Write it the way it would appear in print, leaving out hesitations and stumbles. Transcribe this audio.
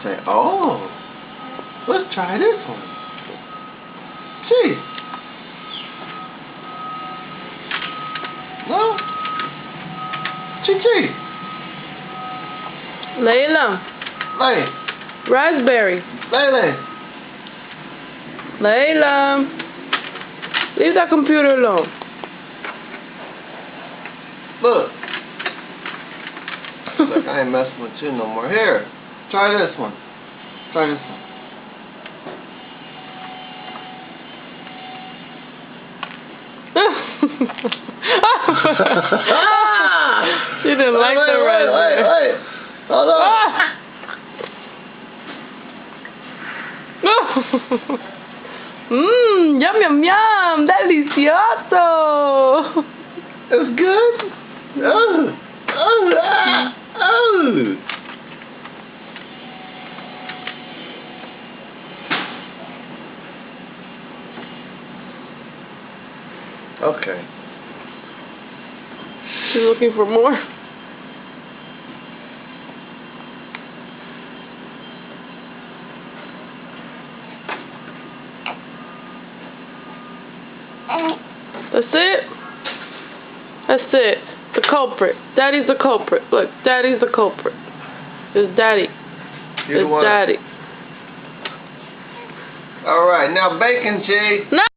Say, oh, let's try this one. Gee. No? Chi-chi. Layla. Lay. Raspberry. Lay. Layla. Leave that computer alone. Look. Look, I ain't messing with you no more. Here, try this one. Try this one. She didn't like the raspberry. Wait. Hold on. Yum, delicioso. It's good. Oh. Okay. She's looking for more. That's it? That's it. The culprit. Daddy's the culprit. Look, Daddy's the culprit. It's Daddy. It's Daddy. Alright, now bacon, G. No!